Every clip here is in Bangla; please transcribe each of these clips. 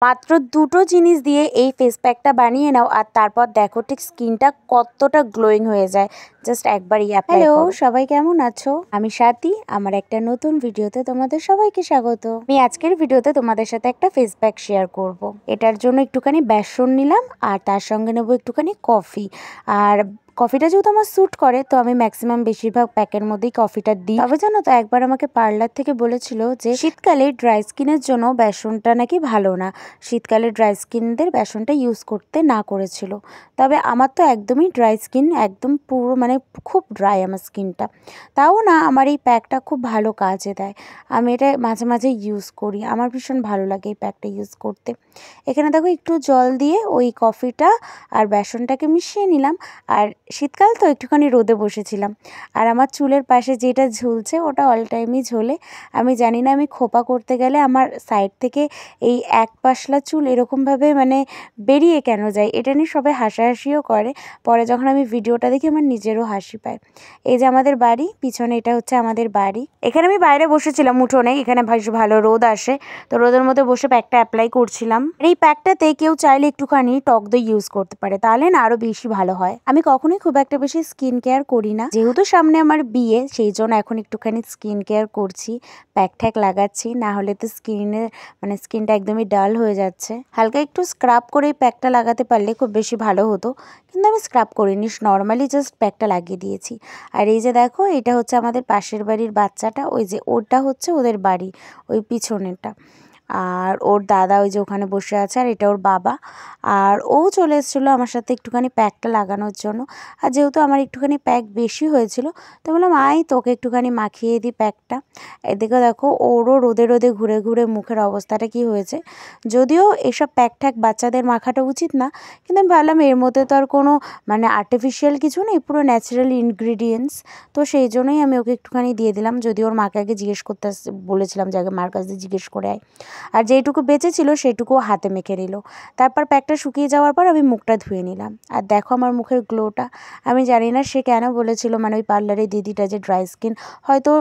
মাত্র দুটো জিনিস দিয়ে এই ফেস প্যাকটা বানিয়ে নাও আর তারপর দেখো ঠিক স্কিনটা কতটা গ্লোয়িং হয়ে যায়। জাস্ট একবারই অ্যাপ্লাই করো। হ্যালো, সবাই কেমন আছো? আমি স্বাতী, আমার একটা নতুন ভিডিওতে তোমাদের সবাইকে স্বাগত। আমি আজকের ভিডিওতে তোমাদের সাথে একটা ফেস প্যাক শেয়ার করব। এটার জন্য একটুখানি বেসন নিলাম আর তার সঙ্গে নেবো একটুখানি কফি। আর কফিটা যেহেতু আমার স্যুট করে তো আমি ম্যাক্সিমাম বেশিরভাগ প্যাকের মধ্যেই কফিটা দিই। তবে জানো তো, একবার আমাকে পার্লার থেকে বলেছিল যে শীতকালে ড্রাই স্কিনের জন্য বেসনটা নাকি ভালো না, শীতকালে ড্রাই স্কিনদের বেসনটা ইউজ করতে না করেছিল। তবে আমার তো একদমই ড্রাই স্কিন, একদম পুরো মানে খুব ড্রাই আমার স্কিনটা। তাও না, আমার এই প্যাকটা খুব ভালো কাজে দেয়। আমি এটা মাঝে মাঝে ইউজ করি, আমার ভীষণ ভালো লাগে এই প্যাকটা ইউজ করতে। এখানে দেখো একটু জল দিয়ে ওই কফিটা আর বেসনটাকে মিশিয়ে নিলাম। আর শীতকাল তো একটুখানি রোদে বসেছিলাম। আর আমার চুলের পাশে যেটা ঝুলছে ওটা অল টাইমই ঝোলে। আমি জানি না আমি খোপা করতে গেলে আমার সাইড থেকে এই এক পাশলা চুল এরকমভাবে মানে বেরিয়ে কেন যায়, এটা নিয়ে সবাই হাসাহাসিও করে। পরে যখন আমি ভিডিওটা দেখি আমার নিজেরও হাসি পায়। এই যে আমাদের বাড়ি, পিছনে এটা হচ্ছে আমাদের বাড়ি। এখানে আমি বাইরে বসেছিলাম উঠোনে, এখানে ভালো রোদ আসে, তো রোদের মধ্যে বসে প্যাকটা অ্যাপ্লাই করছিলাম। এই প্যাকটাতে কেউ চাইলে একটুখানি টক দই ইউজ করতে পারে, তাহলে না আরও বেশি ভালো হয়। আমি কখনোই খুব একটা বেশি স্কিন কেয়ার করি না, যেহেতু সামনে আমার বিয়ে, সেই জন্য এখন একটুখানি স্কিন কেয়ার করছি, প্যাক ট্যাক লাগাচ্ছি, না হলে তো স্কিনটা একদমই ডাল হয়ে যাচ্ছে। হালকা একটু স্ক্রাব করে এই প্যাকটা লাগাতে পারলে খুব বেশি ভালো হতো, কিন্তু আমি স্ক্রাব করিনি, নর্মালি জাস্ট প্যাকটা লাগিয়ে দিয়েছি। আর এই যে দেখো, এটা হচ্ছে আমাদের পাশের বাড়ির বাচ্চাটা, ওই যে ওটা হচ্ছে ওদের বাড়ি, ওই পিছনেরটা। আর ওর দাদা ওই যে ওখানে বসে আছে, আর এটা ওর বাবা। আর ও চলে এসেছিলো আমার সাথে একটুখানি প্যাকটা লাগানোর জন্য। আর যেহেতু আমার একটুখানি প্যাক বেশি হয়েছিল, তো বললাম আয় তোকে একটুখানি মাখিয়ে দিই প্যাকটা। এদিকে দেখো ওরও রোদে রোদে ঘুরে ঘুরে মুখের অবস্থাটা কি হয়েছে। যদিও এসব প্যাক ট্যাক বাচ্চাদের মাখাটা উচিত না, কিন্তু আমি ভাবলাম এর মধ্যে তো আর কোনো আর্টিফিশিয়াল কিছু নেই, পুরো ন্যাচারাল ইনগ্রিডিয়েন্টস। তো সেই জন্যই আমি ওকে একটুখানি দিয়ে দিলাম, যদিও ওর মাকে আগে জিজ্ঞেস করতে বলেছিলাম যে আগে মার কাছে জিজ্ঞেস করে আয়। আর যেইটুকু বেঁচেছিল সেটুকুও হাতে মেখে নিল। তারপর প্যাকটা শুকিয়ে যাওয়ার পর আমি মুখটা ধুয়ে নিলাম। আর দেখো আমার মুখের গ্লোটা, আমি জানি না সে কেন বলেছিল, ওই পার্লারের দিদিটা যে ড্রাই স্কিন, হয়তো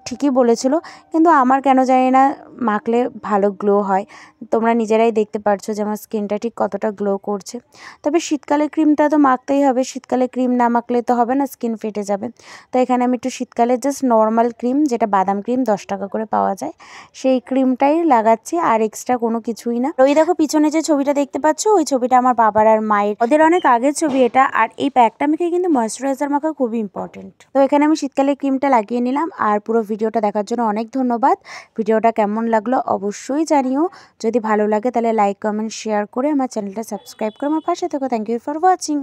ঠিকই বলেছিল, কিন্তু আমার কেন জানি না মাখলে ভালো গ্লো হয়। তোমরা নিজেরাই দেখতে পারছো যে আমার স্কিনটা ঠিক কতটা গ্লো করছে। তবে শীতকালে ক্রিমটা তো মাখতেই হবে, শীতকালে ক্রিম না মাখলে তো হবে না, স্কিন ফেটে যাবে। তো এখানে আমি একটু শীতকালে জাস্ট নর্মাল ক্রিম, যেটা বাদাম ক্রিম 10 টাকা করে পাওয়া যায়, সেই ক্রিমটাই লাগাচ্ছি, আর এক্সট্রা কোনো কিছুই না। ওই দেখো পিছনে যে ছবিটা দেখতে পাচ্ছ, ওই ছবিটা আমার বাবার আর মায়ের, ওদের অনেক আগের ছবি এটা। আর এই প্যাকটা মেখে কিন্তু ময়েশ্চারাইজার মাখা খুবই ইম্পর্টেন্ট। তো এখানে আমি শীতকালে ক্রিমটা লাগিয়ে নিলাম। আর পুরো ভিডিওটা দেখার জন্য অনেক ধন্যবাদ। ভিডিওটা কেমন লাগলো অবশ্যই জানিও। যদি ভালো লাগে তাহলে লাইক কমেন্ট শেয়ার করে আমার চ্যানেলটা সাবস্ক্রাইব করে আমার পাশে থেকো। Thank you for watching.